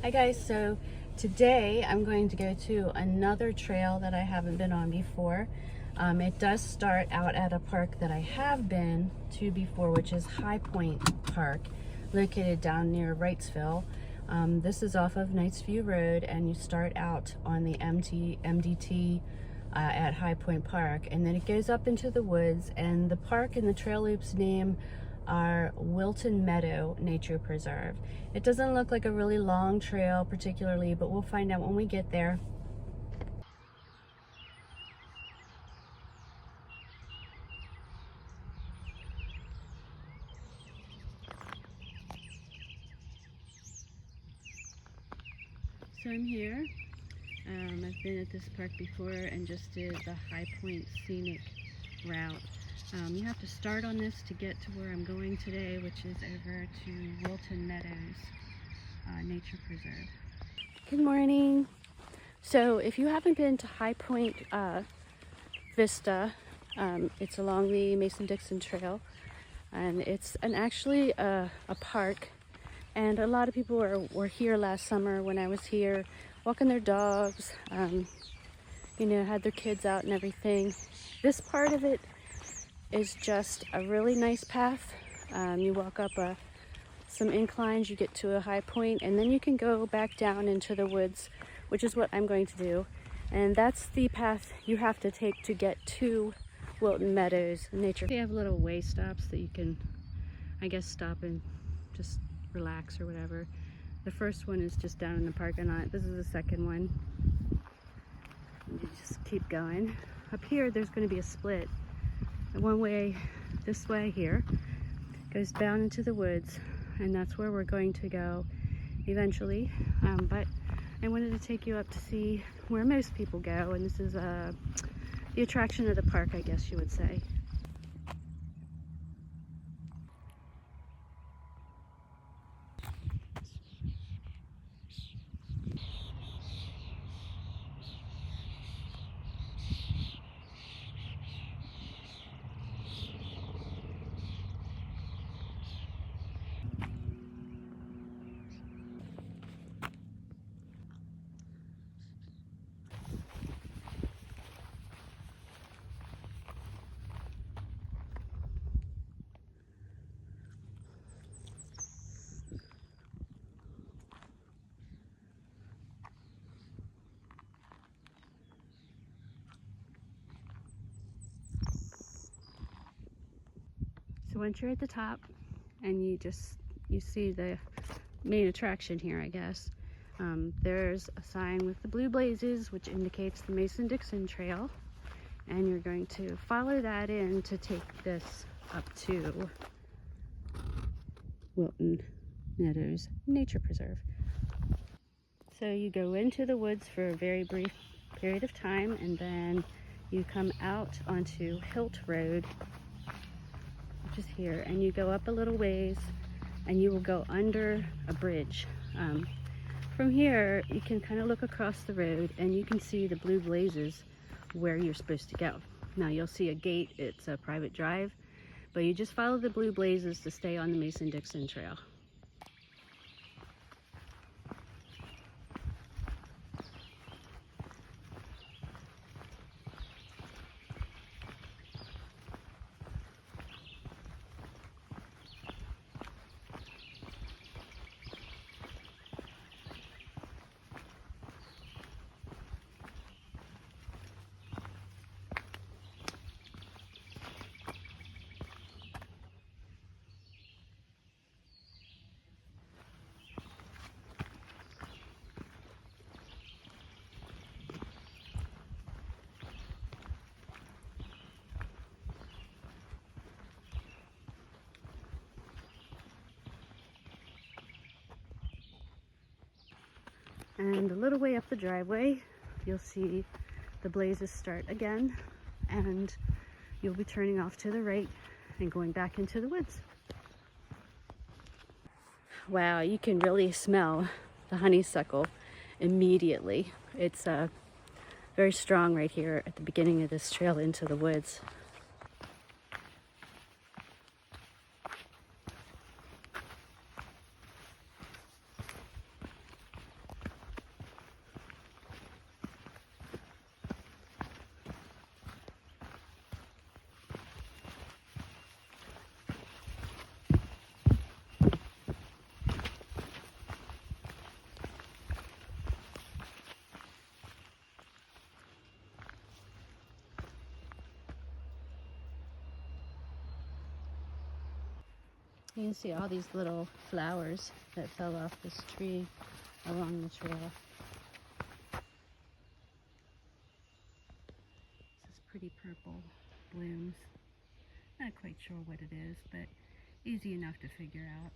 Hi guys, so today I'm going to go to another trail that I haven't been on before. It does start out at a park that I have been to before, which is Highpoint Park, located down near Wrightsville. This is off of Knights View Road, and you start out on the MDT at Highpoint Park, and then it goes up into the woods, and the park and the trail loop's name are Wilton Meadows Nature Preserve. It doesn't look like a really long trail particularly, but we'll find out when we get there. So I'm here. I've been at this park before and just did the Highpoint Scenic route. You have to start on this to get to where I'm going today, which is over to Wilton Meadows Nature Preserve. Good morning. So if you haven't been to Highpoint Vista, it's along the Mason-Dixon Trail, and it's actually a park, and a lot of people were here last summer when I was here walking their dogs, you know, had their kids out and everything. This part of it is just a really nice path. You walk up some inclines, you get to a high point, and then you can go back down into the woods, which is what I'm going to do. And that's the path you have to take to get to Wilton Meadows Nature. They have little way stops that you can, I guess, stop and just relax or whatever. The first one is just down in the parking lot. This is the second one. And you just keep going. Up here, there's going to be a split. One way, this way here, goes down into the woods, and that's where we're going to go eventually. But I wanted to take you up to see where most people go, and this is the attraction of the park, I guess you would say. So once you're at the top and you see the main attraction here, I guess, there's a sign with the blue blazes, which indicates the Mason-Dixon Trail, and you're going to follow that in to take this up to Wilton Meadows Nature Preserve. So you go into the woods for a very brief period of time, and then you come out onto Hilt Road, which is here, and you go up a little ways and you will go under a bridge. From here you can kind of look across the road and you can see the blue blazes where you're supposed to go. Now you'll see a gate, it's a private drive, but you just follow the blue blazes to stay on the Mason-Dixon Trail. And a little way up the driveway, you'll see the blazes start again, and you'll be turning off to the right and going back into the woods. Wow, you can really smell the honeysuckle immediately. It's very strong right here at the beginning of this trail into the woods. You can see all these little flowers that fell off this tree along the trail. This is pretty purple blooms. Not quite sure what it is, but easy enough to figure out.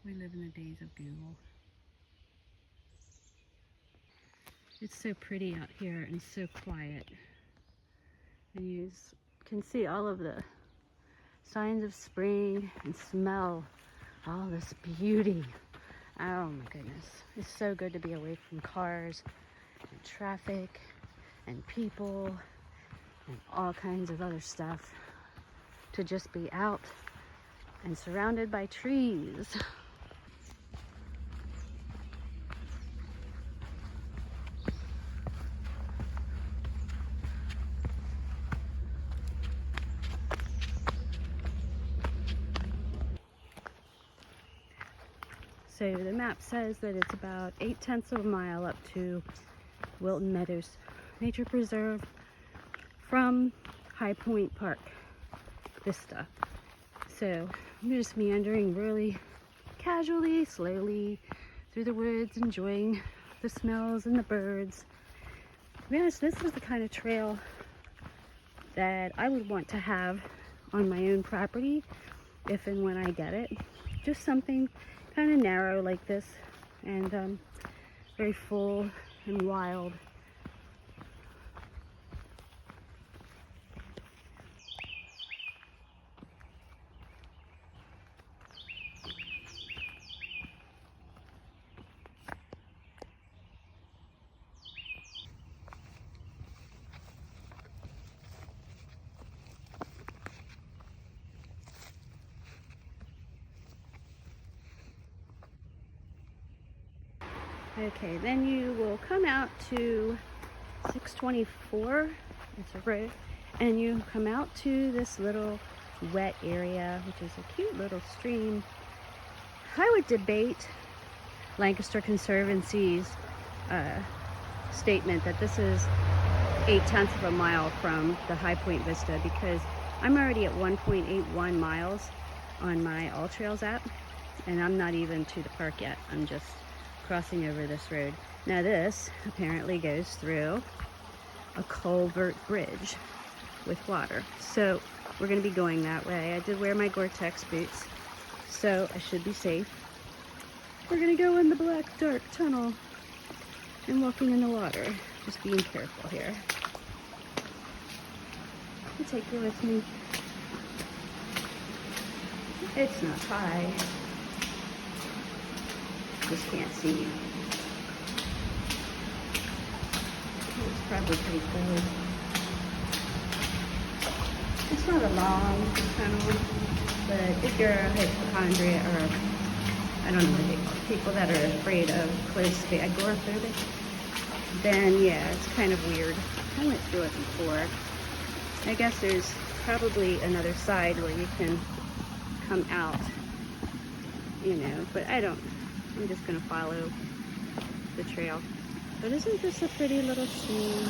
We live in the days of Google. It's so pretty out here and so quiet. And you can see all of the signs of spring and smell all this beauty. Oh my goodness. It's so good to be away from cars and traffic and people and all kinds of other stuff. To just be out and surrounded by trees. So the map says that it's about 8/10 of a mile up to Wilton Meadows Nature Preserve from Highpoint Park Vista. So I'm just meandering really casually, slowly through the woods, enjoying the smells and the birds. To be honest, this is the kind of trail that I would want to have on my own property if and when I get it. Just something kind of narrow like this and very full and wild. Okay, then you will come out to 624, it's a road, and you come out to this little wet area, which is a cute little stream. I would debate Lancaster Conservancy's statement that this is 8/10 of a mile from the Highpoint Vista, because I'm already at 1.81 miles on my All Trails app, and I'm not even to the park yet. I'm just crossing over this road. Now this apparently goes through a culvert bridge with water. So we're gonna be going that way. I did wear my Gore-Tex boots, so I should be safe. We're gonna go in the black dark tunnel and walking in the water. Just being careful here. I'll take you with me. It's not high. Just can't see. It's probably pretty cold. It's not a long tunnel, but if you're a hypochondriac, or I don't know what they call it, people that are afraid of closed space, agoraphobic, then yeah, it's kind of weird. I went through it before. I guess there's probably another side where you can come out, you know, but I'm just gonna follow the trail. But isn't this a pretty little stream?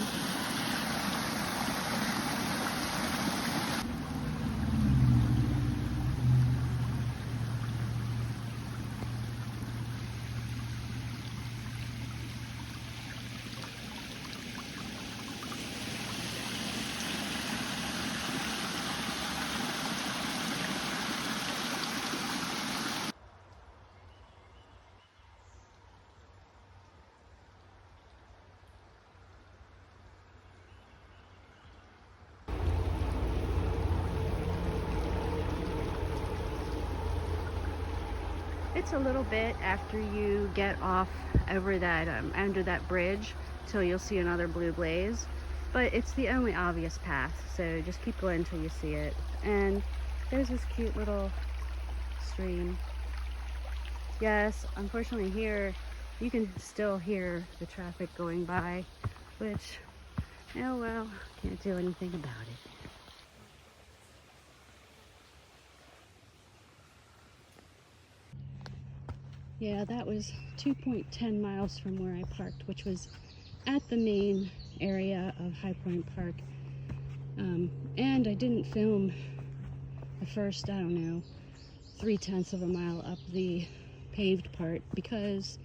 It's a little bit after you get off over that under that bridge till you'll see another blue blaze, but it's the only obvious path, so just keep going until you see it. And there's this cute little stream. Yes, unfortunately here you can still hear the traffic going by, which, oh well, can't do anything about it. Yeah, that was 2.10 miles from where I parked, which was at the main area of Highpoint Park. And I didn't film the first, I don't know, 3/10 of a mile up the paved part because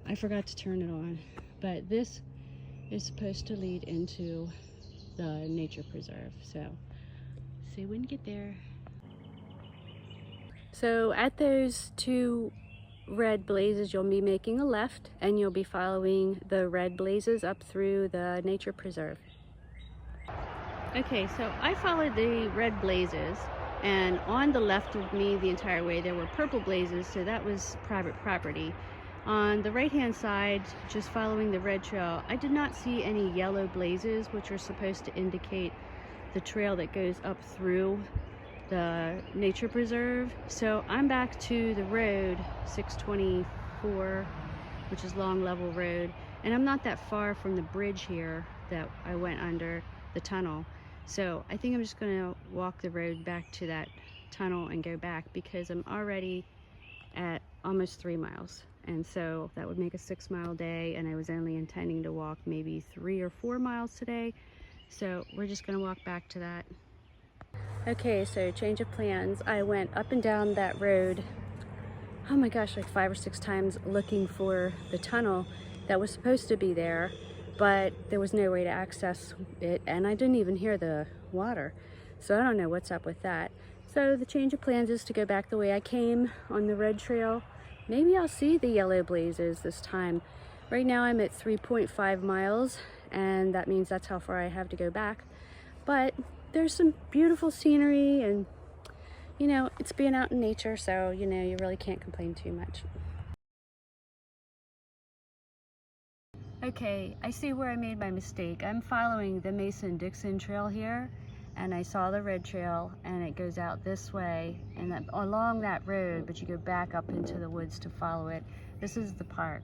I forgot to turn it on. But this is supposed to lead into the nature preserve. So see when you get there. So at those two red blazes, you'll be making a left and you'll be following the red blazes up through the nature preserve. Okay, so I followed the red blazes, and on the left of me the entire way there were purple blazes, so that was private property. On the right hand side, just following the red trail, I did not see any yellow blazes, which are supposed to indicate the trail that goes up through the nature preserve. So I'm back to the road 624, which is Long Level Road, and I'm not that far from the bridge here that I went under, the tunnel. So I think I'm just gonna walk the road back to that tunnel and go back, because I'm already at almost 3 miles, and so that would make a 6-mile day, and I was only intending to walk maybe 3 or 4 miles today. So we're just gonna walk back to that. Okay, so change of plans. I went up and down that road, oh my gosh, like 5 or 6 times looking for the tunnel that was supposed to be there, but there was no way to access it, and I didn't even hear the water. So I don't know what's up with that. So the change of plans is to go back the way I came on the red trail. Maybe I'll see the yellow blazes this time. Right now I'm at 3.5 miles, and that means that's how far I have to go back. But there's some beautiful scenery, and you know, it's being out in nature, so you know, you really can't complain too much. Okay, I see where I made my mistake. I'm following the Mason-Dixon trail here, and I saw the red trail, and it goes out this way and then along that road, but you go back up into the woods to follow it. This is the park.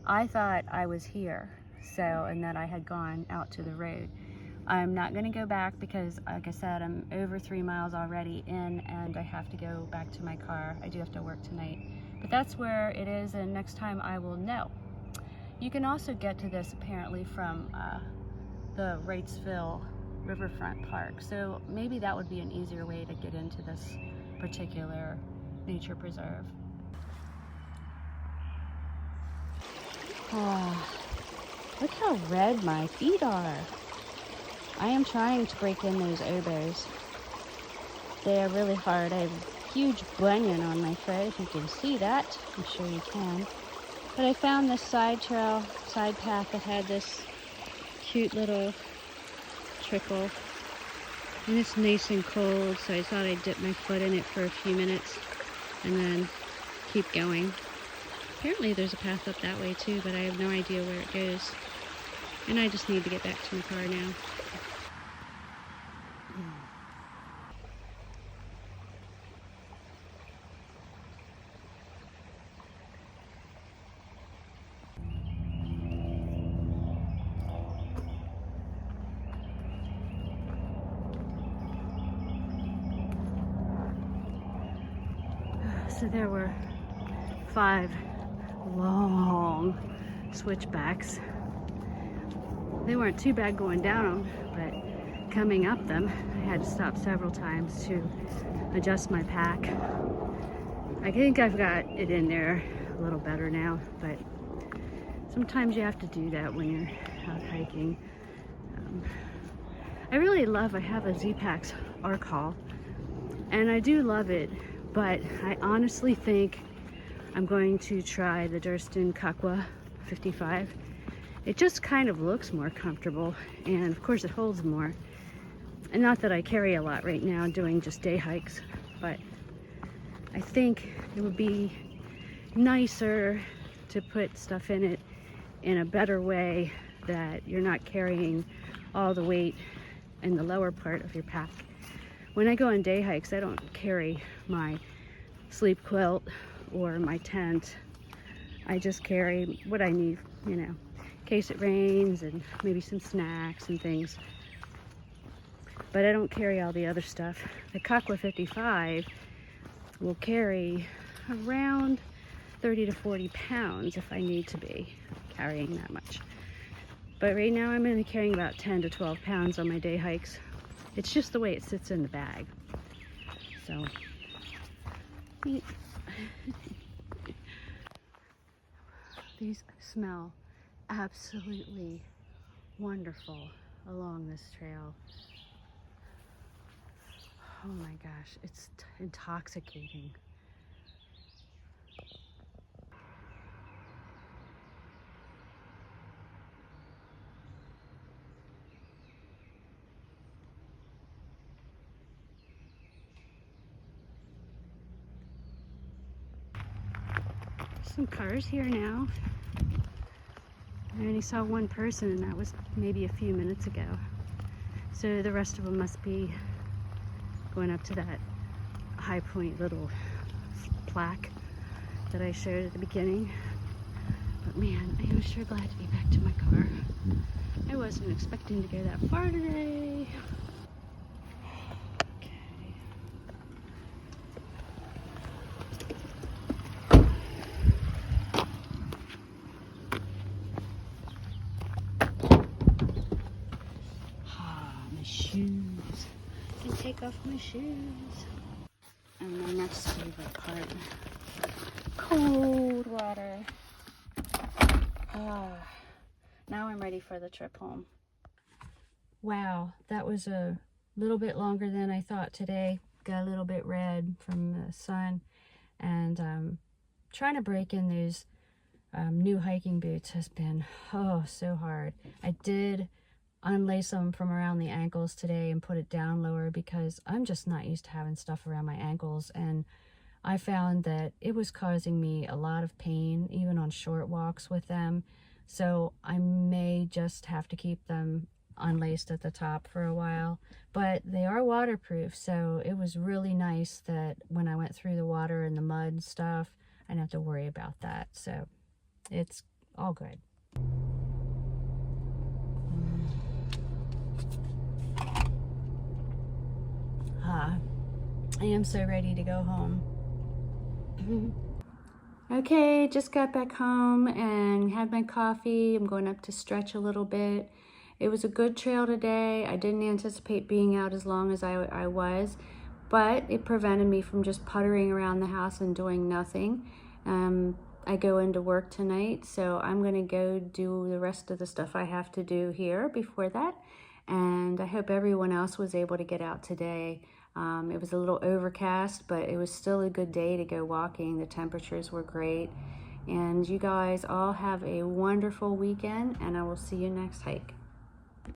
I thought I was here, so, and that I had gone out to the road. I'm not going to go back because, like I said, I'm over 3 miles already in, and I have to go back to my car. I do have to work tonight. But that's where it is, and next time I will know. You can also get to this apparently from the Wrightsville Riverfront Park. So maybe that would be an easier way to get into this particular nature preserve. Oh, look how red my feet are. I am trying to break in those oboes. They are really hard. I have a huge bunion on my foot, if you can see that. I'm sure you can. But I found this side trail, side path that had this cute little trickle. And it's nice and cold, so I thought I'd dip my foot in it for a few minutes and then keep going. Apparently there's a path up that way too, but I have no idea where it goes. And I just need to get back to my car now. So there were 5 long switchbacks. They weren't too bad going down them, but coming up them, I had to stop several times to adjust my pack. I think I've got it in there a little better now, but sometimes you have to do that when you're out hiking. I really love, I have a Z-Pax arc haul, and I do love it, but I honestly think I'm going to try the Durston Kakwa 55. It just kind of looks more comfortable, and of course it holds more. And not that I carry a lot right now doing just day hikes, but I think it would be nicer to put stuff in it in a better way, that you're not carrying all the weight in the lower part of your pack. When I go on day hikes, I don't carry my sleep quilt or my tent. I just carry what I need, you know, in case it rains, and maybe some snacks and things. But I don't carry all the other stuff. The Kakwa 55 will carry around 30 to 40 pounds if I need to be carrying that much. But right now I'm only carrying about 10 to 12 pounds on my day hikes. It's just the way it sits in the bag. So These smell absolutely wonderful along this trail. Oh my gosh, it's intoxicating. Some cars here now. I only saw one person, and that was maybe a few minutes ago. So the rest of them must be going up to that Highpoint little plaque that I showed at the beginning. But man, I am sure glad to be back to my car. I wasn't expecting to go that far today. My shoes. I can take off my shoes. And my next favorite part, cold water. Now I'm ready for the trip home. Wow, that was a little bit longer than I thought today. Got a little bit red from the sun, and trying to break in those new hiking boots has been so hard. I did unlace them from around the ankles today and put it down lower because I'm just not used to having stuff around my ankles, and I found that it was causing me a lot of pain even on short walks with them. So I may just have to keep them unlaced at the top for a while, but they are waterproof, so it was really nice that when I went through the water and the mud and stuff, I didn't have to worry about that. So it's all good. I am so ready to go home. Okay, just got back home and had my coffee. I'm going up to stretch a little bit. It was a good trail today. I didn't anticipate being out as long as I was, but it prevented me from just puttering around the house and doing nothing. I go into work tonight, so I'm going to go do the rest of the stuff I have to do here before that. And I hope everyone else was able to get out today. It was a little overcast, but it was still a good day to go walking. The temperatures were great. And you guys all have a wonderful weekend, and I will see you next hike.